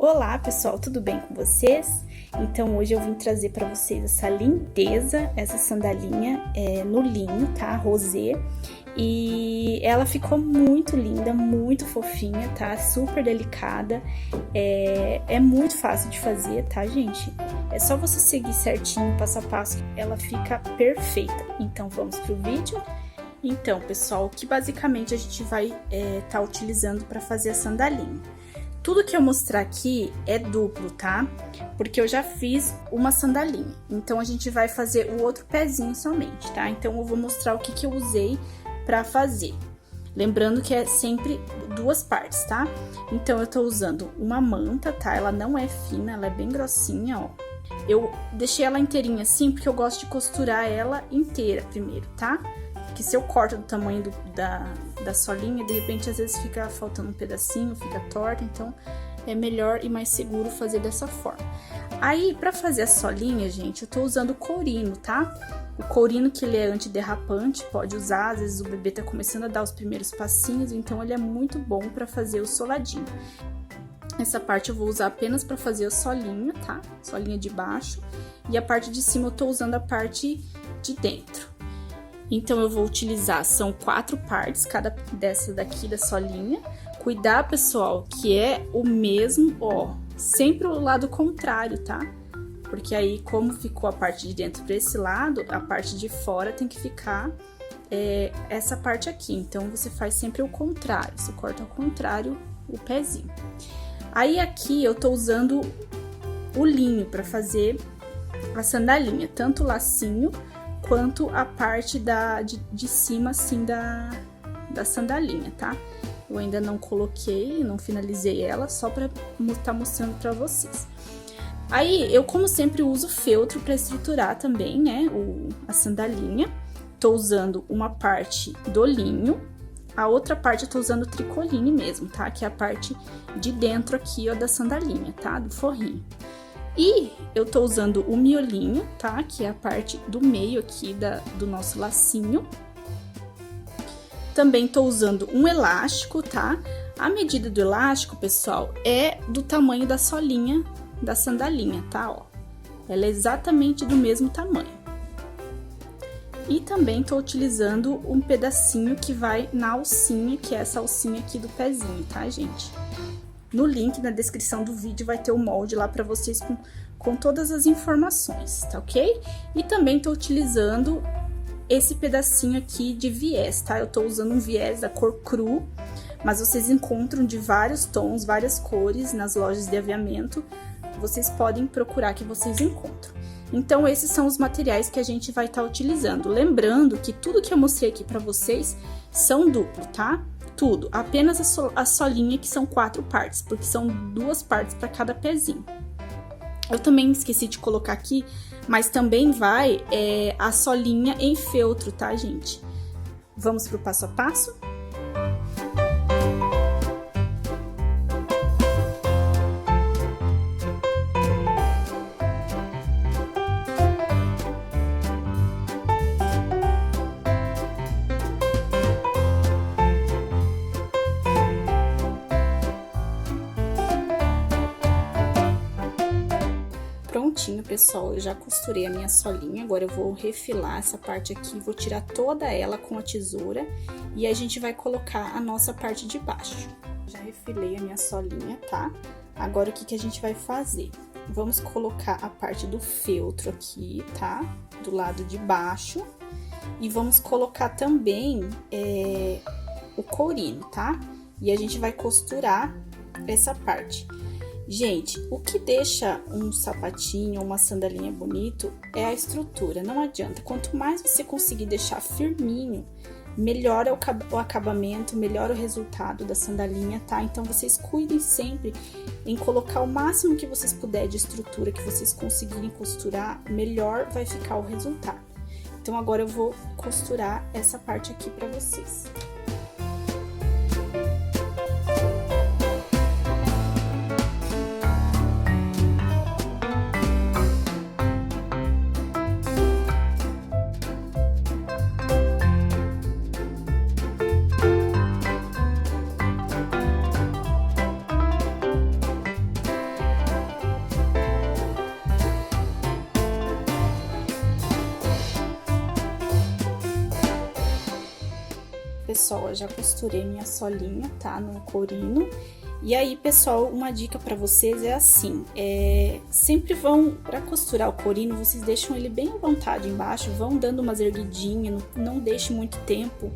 Olá pessoal, tudo bem com vocês? Então hoje eu vim trazer para vocês essa lindeza, essa sandalinha no linho, tá? Rosé. E ela ficou muito linda, muito fofinha, tá? Super delicada, é muito fácil de fazer, tá, gente? É só você seguir certinho, passo a passo, que ela fica perfeita. Então vamos pro vídeo. Então, pessoal, o que basicamente a gente vai tá utilizando para fazer a sandalinha? Tudo que eu mostrar aqui é duplo, tá? Porque eu já fiz uma sandalinha. Então, a gente vai fazer o outro pezinho somente, tá? Então, eu vou mostrar o que eu usei pra fazer. Lembrando que é sempre duas partes, tá? Então, eu tô usando uma manta, tá? Ela não é fina, ela é bem grossinha, ó. Eu deixei ela inteirinha assim, porque eu gosto de costurar ela inteira primeiro, tá? Porque se eu corto do tamanho da solinha, de repente às vezes fica faltando um pedacinho, fica torta, então é melhor e mais seguro fazer dessa forma. Aí, pra fazer a solinha, gente, eu tô usando o courino, tá? O courino que ele é antiderrapante, pode usar, às vezes o bebê tá começando a dar os primeiros passinhos, então ele é muito bom pra fazer o soladinho. Essa parte eu vou usar apenas pra fazer a solinha, tá? Solinha de baixo. E a parte de cima eu tô usando a parte de dentro. Então, eu vou utilizar, são 4 partes, cada dessa daqui da solinha. Cuidar, pessoal, que é o mesmo, ó, sempre o lado contrário, tá? Porque aí, como ficou a parte de dentro pra esse lado, a parte de fora tem que ficar essa parte aqui. Então, você faz sempre o contrário, você corta ao contrário o pezinho. Aí, aqui, eu tô usando o linho pra fazer a sandalinha, tanto o lacinho quanto a parte de cima, assim, da sandalinha, tá? Eu ainda não coloquei, não finalizei ela, só pra tá mostrando pra vocês. Aí, eu, como sempre, uso feltro pra estruturar também, né, a sandalinha. Tô usando uma parte do linho, a outra parte eu tô usando o tricoline mesmo, tá? Que é a parte de dentro aqui, ó, da sandalinha, tá? Do forrinho. E eu tô usando o miolinho, tá? Que é a parte do meio aqui do nosso lacinho. Também tô usando um elástico, tá? A medida do elástico, pessoal, é do tamanho da solinha da sandalinha, tá? Ó, ela é exatamente do mesmo tamanho. E também tô utilizando um pedacinho que vai na alcinha, que é essa alcinha aqui do pezinho, tá, gente? No link na descrição do vídeo vai ter o molde lá pra vocês com todas as informações, tá ok? E também tô utilizando esse pedacinho aqui de viés, tá? Eu tô usando um viés da cor cru, mas vocês encontram de vários tons, várias cores nas lojas de aviamento. Vocês podem procurar que vocês encontram. Então, esses são os materiais que a gente vai estar utilizando. Lembrando que tudo que eu mostrei aqui pra vocês são duplo, tá? Tudo, apenas a solinha, que são 4 partes, porque são 2 partes para cada pezinho. Eu também esqueci de colocar aqui, mas também vai a solinha em feltro, tá, gente? Vamos pro passo a passo? Prontinho, pessoal, eu já costurei a minha solinha, agora eu vou refilar essa parte aqui, vou tirar toda ela com a tesoura e a gente vai colocar a nossa parte de baixo. Já refilei a minha solinha, tá? Agora, o que a gente vai fazer? Vamos colocar a parte do feltro aqui, tá? Do lado de baixo e vamos colocar também o courino, tá? E a gente vai costurar essa parte. Gente, o que deixa um sapatinho ou uma sandalinha bonito é a estrutura, não adianta. Quanto mais você conseguir deixar firminho, melhor é o acabamento, melhor o resultado da sandalinha, tá? Então, vocês cuidem sempre em colocar o máximo que vocês puderem de estrutura, que vocês conseguirem costurar, melhor vai ficar o resultado. Então, agora eu vou costurar essa parte aqui pra vocês. pessoal, eu já costurei minha solinha, tá? No corino. E aí, pessoal, uma dica pra vocês é assim, sempre pra costurar o corino, vocês deixam ele bem à vontade embaixo, vão dando umas erguidinhas, não deixe muito tempo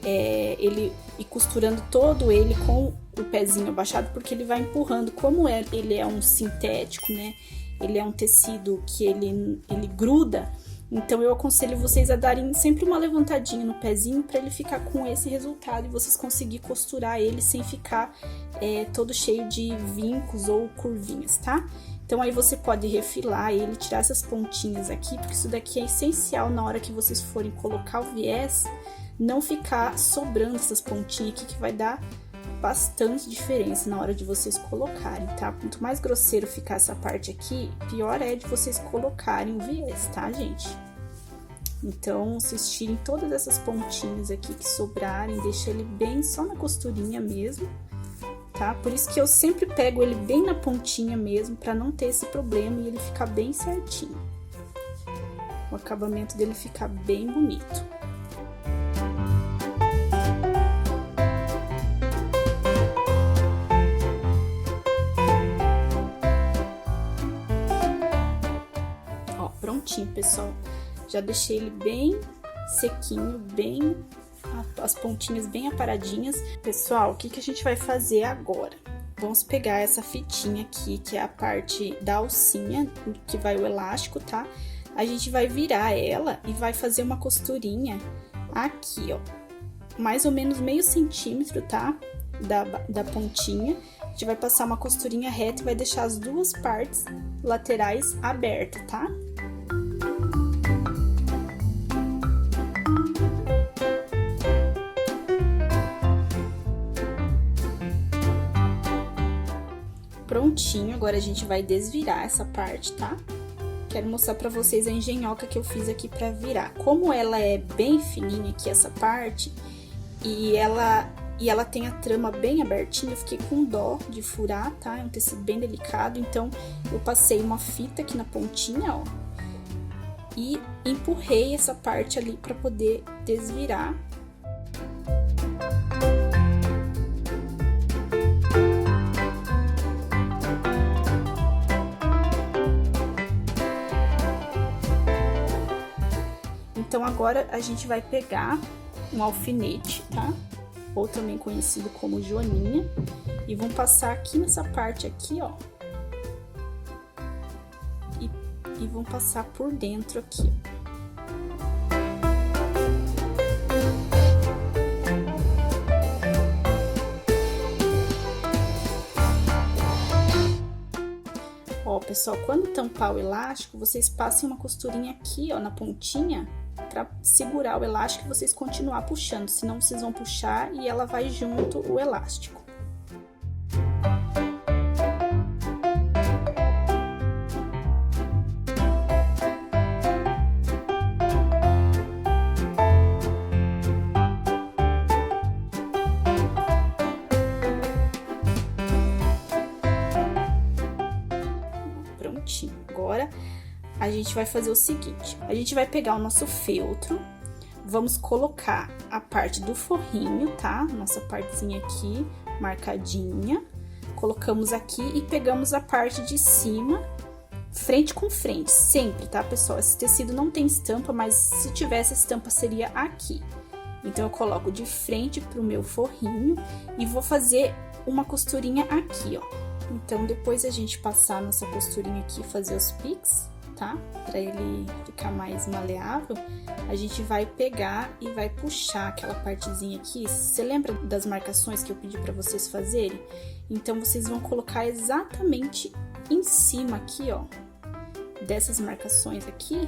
ele ir costurando todo ele com o pezinho abaixado, porque ele vai empurrando, como ele é um sintético, né? Ele é um tecido que ele gruda. Então, eu aconselho vocês a darem sempre uma levantadinha no pezinho para ele ficar com esse resultado e vocês conseguirem costurar ele sem ficar todo cheio de vincos ou curvinhas, tá? Então, aí você pode refilar ele, tirar essas pontinhas aqui, porque isso daqui é essencial na hora que vocês forem colocar o viés, não ficar sobrando essas pontinhas aqui, que vai dar bastante diferença na hora de vocês colocarem, tá? Quanto mais grosseiro ficar essa parte aqui, pior é de vocês colocarem o viés, tá, gente? Então, vocês tirem todas essas pontinhas aqui que sobrarem, deixa ele bem só na costurinha mesmo, tá? Por isso que eu sempre pego ele bem na pontinha mesmo, pra não ter esse problema e ele ficar bem certinho. O acabamento dele fica bem bonito. Prontinho, pessoal, já deixei ele bem sequinho, as pontinhas bem aparadinhas. Pessoal, o que a gente vai fazer agora? Vamos pegar essa fitinha aqui, que é a parte da alcinha, que vai o elástico, tá? A gente vai virar ela e vai fazer uma costurinha aqui, ó, mais ou menos meio centímetro, tá? Da pontinha. A gente vai passar uma costurinha reta e vai deixar as duas partes laterais abertas, tá? Prontinho, agora a gente vai desvirar essa parte, tá? Quero mostrar pra vocês a engenhoca que eu fiz aqui pra virar. Como ela é bem fininha aqui, essa parte, e ela tem a trama bem abertinha, eu fiquei com dó de furar, tá? É um tecido bem delicado, então eu passei uma fita aqui na pontinha, ó, e empurrei essa parte ali pra poder desvirar. Então, agora a gente vai pegar um alfinete, tá? Ou também conhecido como joaninha, e vamos passar aqui nessa parte aqui, ó. E vamos passar por dentro aqui. Ó, pessoal, quando tampar o elástico, vocês passem uma costurinha aqui, ó, na pontinha, pra segurar o elástico e vocês continuar puxando, senão vocês vão puxar e ela vai junto o elástico. Prontinho. Agora a gente vai fazer o seguinte, a gente vai pegar o nosso feltro, vamos colocar a parte do forrinho, tá? Nossa partezinha aqui, marcadinha, colocamos aqui e pegamos a parte de cima, frente com frente, sempre, tá, pessoal? Esse tecido não tem estampa, mas se tivesse estampa seria aqui. Então, eu coloco de frente pro meu forrinho e vou fazer uma costurinha aqui, ó. Então, depois a gente passar nossa costurinha aqui e fazer os piques, tá? Pra ele ficar mais maleável, a gente vai pegar e vai puxar aquela partezinha aqui. Você lembra das marcações que eu pedi pra vocês fazerem? Então, vocês vão colocar exatamente em cima aqui, ó, dessas marcações aqui.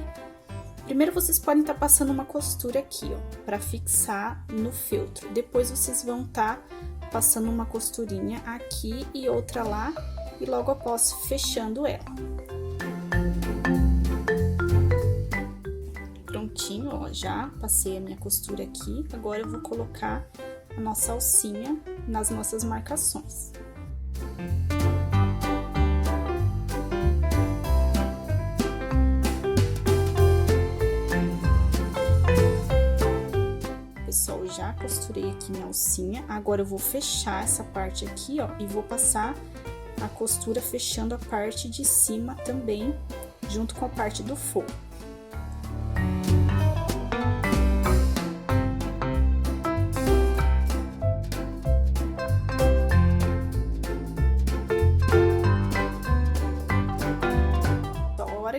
Primeiro, vocês podem estar passando uma costura aqui, ó, pra fixar no feltro. Depois, vocês vão estar passando uma costurinha aqui e outra lá, e logo após fechando ela. Prontinho, ó, já passei a minha costura aqui, agora eu vou colocar a nossa alcinha nas nossas marcações. Pessoal, já costurei aqui aqui minha alcinha. Agora eu vou fechar essa parte aqui, ó, e vou passar a costura fechando a parte de cima também, junto com a parte do forro.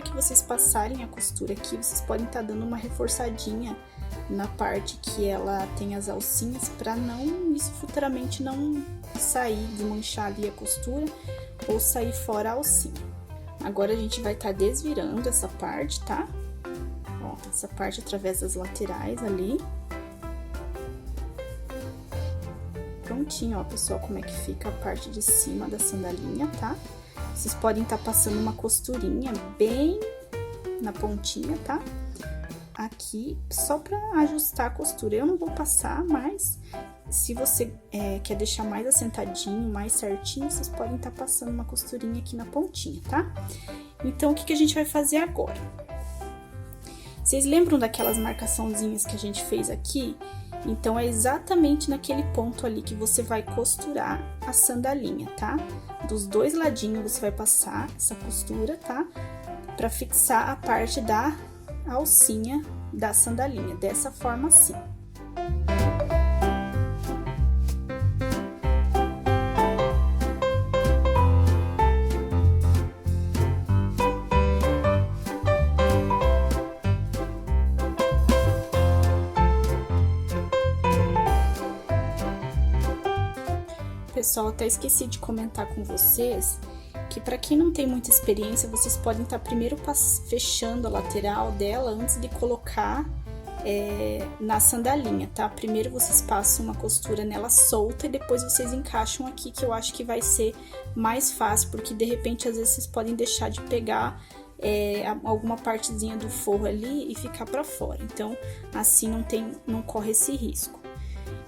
Que vocês passarem a costura aqui, vocês podem estar dando uma reforçadinha na parte que ela tem as alcinhas, para não, isso futuramente não sair, desmanchar ali a costura ou sair fora a alcinha. Agora a gente vai estar desvirando essa parte, tá? Ó, essa parte através das laterais ali. Prontinho, ó, pessoal, como é que fica a parte de cima da sandalinha, tá? Vocês podem estar passando uma costurinha bem na pontinha, tá? Aqui, só pra ajustar a costura. Eu não vou passar, mas se você quer deixar mais assentadinho, mais certinho, vocês podem estar passando uma costurinha aqui na pontinha, tá? Então, o que a gente vai fazer agora? Vocês lembram daquelas marcaçãozinhas que a gente fez aqui? Então, é exatamente naquele ponto ali que você vai costurar a sandalinha, tá? Dos dois ladinhos você vai passar essa costura, tá? Pra fixar a parte da alcinha da sandalinha, dessa forma assim. Pessoal, até esqueci de comentar com vocês que para quem não tem muita experiência, vocês podem estar primeiro fechando a lateral dela antes de colocar na sandalinha, tá? Primeiro vocês passam uma costura nela solta e depois vocês encaixam aqui, que eu acho que vai ser mais fácil, porque de repente às vezes vocês podem deixar de pegar alguma partezinha do forro ali e ficar para fora. Então, assim não corre esse risco.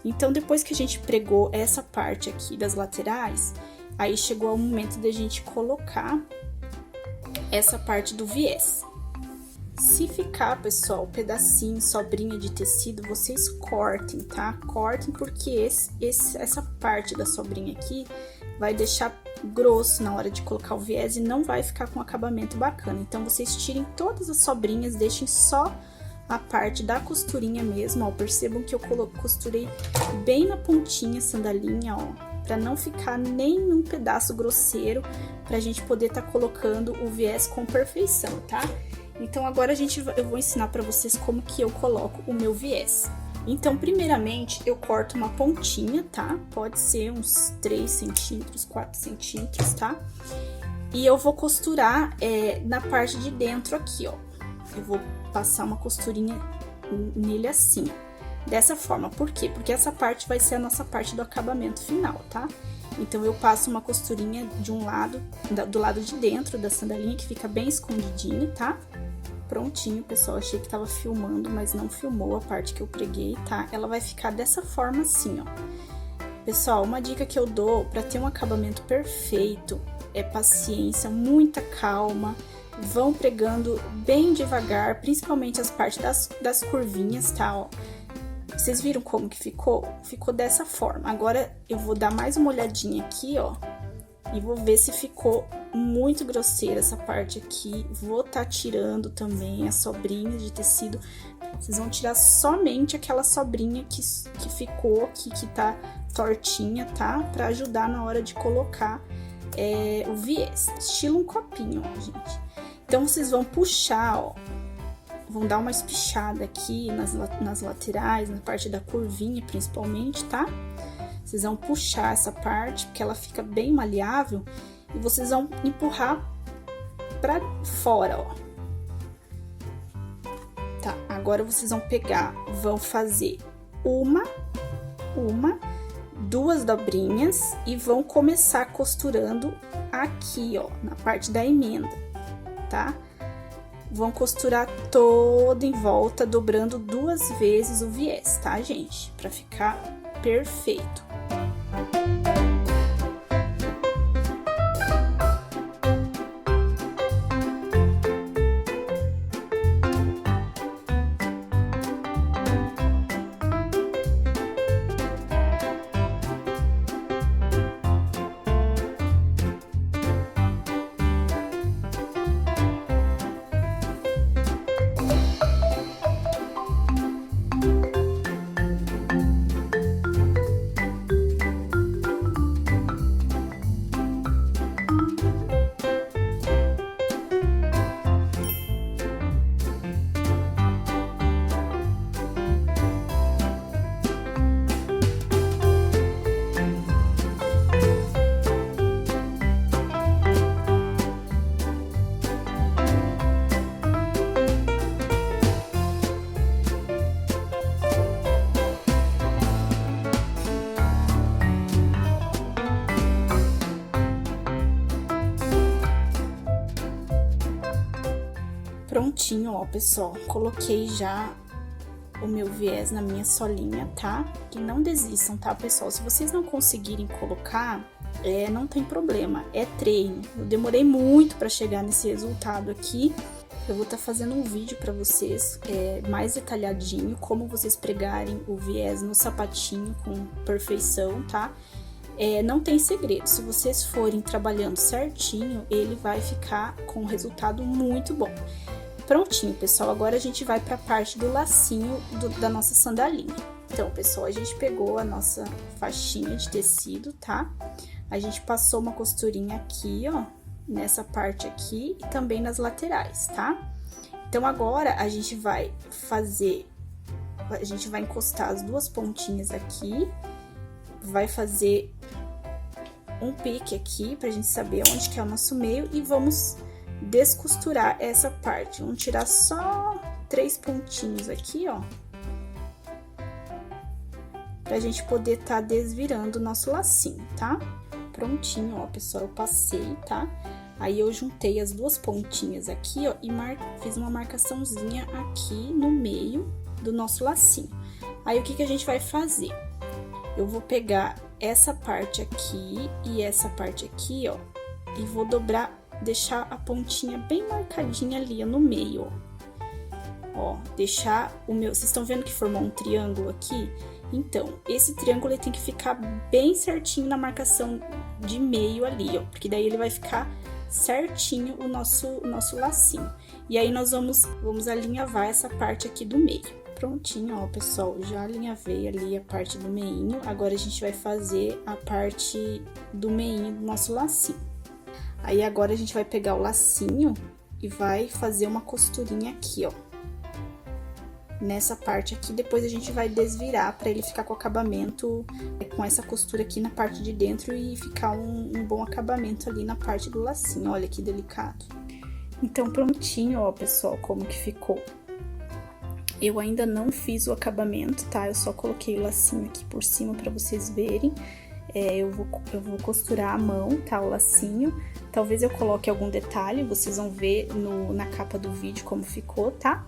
Então, depois que a gente pregou essa parte aqui das laterais, aí chegou o momento da gente colocar essa parte do viés. Se ficar, pessoal, pedacinho, sobrinha de tecido, vocês cortem, tá? Cortem, porque essa parte da sobrinha aqui vai deixar grosso na hora de colocar o viés e não vai ficar com acabamento bacana. Então, vocês tirem todas as sobrinhas, deixem só a parte da costurinha mesmo, ó. Percebam que eu costurei bem na pontinha a sandalinha, ó, pra não ficar nenhum pedaço grosseiro, pra gente poder tá colocando o viés com perfeição, tá? Então, agora eu vou ensinar pra vocês como que eu coloco o meu viés. Então, primeiramente, eu corto uma pontinha, tá? Pode ser uns 3 centímetros, 4 centímetros, tá? E eu vou costurar na parte de dentro aqui, ó. Eu vou passar uma costurinha nele assim, dessa forma. Por quê? Porque essa parte vai ser a nossa parte do acabamento final, tá? Então, eu passo uma costurinha de um lado, do lado de dentro da sandalinha, que fica bem escondidinho, tá? Prontinho, pessoal. Achei que tava filmando, mas não filmou a parte que eu preguei, tá? Ela vai ficar dessa forma assim, ó. Pessoal, uma dica que eu dou pra ter um acabamento perfeito é paciência, muita calma. Vão pregando bem devagar, principalmente as partes das curvinhas, tá? Ó. Vocês viram como que ficou? Ficou dessa forma. Agora, eu vou dar mais uma olhadinha aqui, ó. E vou ver se ficou muito grosseira essa parte aqui. Vou tá tirando também as sobrinhas de tecido. Vocês vão tirar somente aquela sobrinha que ficou aqui, que tá tortinha, tá? Pra ajudar na hora de colocar o viés. Estilo um copinho, ó, gente. Então, vocês vão puxar, ó. Vão dar uma espichada aqui nas laterais, na parte da curvinha, principalmente, tá? Vocês vão puxar essa parte, porque ela fica bem maleável. E vocês vão empurrar pra fora, ó. Tá, agora vocês vão pegar, vão fazer duas dobrinhas e vão começar costurando aqui, ó, na parte da emenda, tá? Vão costurar toda em volta, dobrando 2 vezes o viés, tá, gente? Pra ficar perfeito. Prontinho, ó, pessoal, coloquei já o meu viés na minha solinha, tá? E não desistam, tá, pessoal? Se vocês não conseguirem colocar, não tem problema, é treino. Eu demorei muito para chegar nesse resultado aqui. Eu vou estar fazendo um vídeo para vocês mais detalhadinho, como vocês pregarem o viés no sapatinho com perfeição, tá? Não tem segredo, se vocês forem trabalhando certinho, ele vai ficar com um resultado muito bom. Prontinho, pessoal, agora a gente vai para a parte do lacinho da nossa sandalinha. Então, pessoal, a gente pegou a nossa faixinha de tecido, tá? A gente passou uma costurinha aqui, ó, nessa parte aqui e também nas laterais, tá? Então, agora a gente vai encostar as duas pontinhas aqui, vai fazer um pique aqui pra gente saber onde que é o nosso meio e vamos descosturar essa parte. Vamos tirar só 3 pontinhos aqui, ó, pra gente poder tá desvirando o nosso lacinho, tá? Prontinho, ó, pessoal, eu passei, tá? Aí eu juntei as duas pontinhas aqui, ó, e fiz uma marcaçãozinha aqui no meio do nosso lacinho. Aí o que que a gente vai fazer? Eu vou pegar essa parte aqui e essa parte aqui, ó, e vou dobrar, deixar a pontinha bem marcadinha ali, ó, no meio, ó. Deixar o meu... Vocês estão vendo que formou um triângulo aqui? Então, esse triângulo ele tem que ficar bem certinho na marcação de meio ali, ó, porque daí ele vai ficar certinho o nosso lacinho. E aí, nós vamos alinhavar essa parte aqui do meio. Prontinho, ó, pessoal, já alinhavei ali a parte do meinho. Agora, a gente vai fazer a parte do meinho do nosso lacinho. Aí, agora, a gente vai pegar o lacinho e vai fazer uma costurinha aqui, ó, nessa parte aqui. Depois a gente vai desvirar para ele ficar com acabamento, com essa costura aqui na parte de dentro e ficar um bom acabamento ali na parte do lacinho. Olha que delicado. Então, prontinho, ó, pessoal, como que ficou. Eu ainda não fiz o acabamento, tá? Eu só coloquei o lacinho aqui por cima para vocês verem. Eu vou costurar à mão, tá? O lacinho. Talvez eu coloque algum detalhe, vocês vão ver na capa do vídeo como ficou, tá?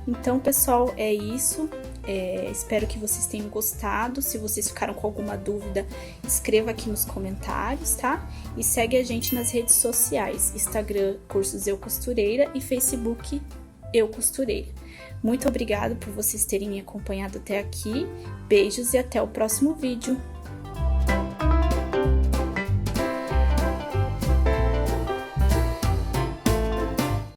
Então, pessoal, é isso. Espero que vocês tenham gostado. Se vocês ficaram com alguma dúvida, escreva aqui nos comentários, tá? E segue a gente nas redes sociais, Instagram, Cursos Eu Costureira e Facebook Eu Costureira. Muito obrigada por vocês terem me acompanhado até aqui. Beijos e até o próximo vídeo.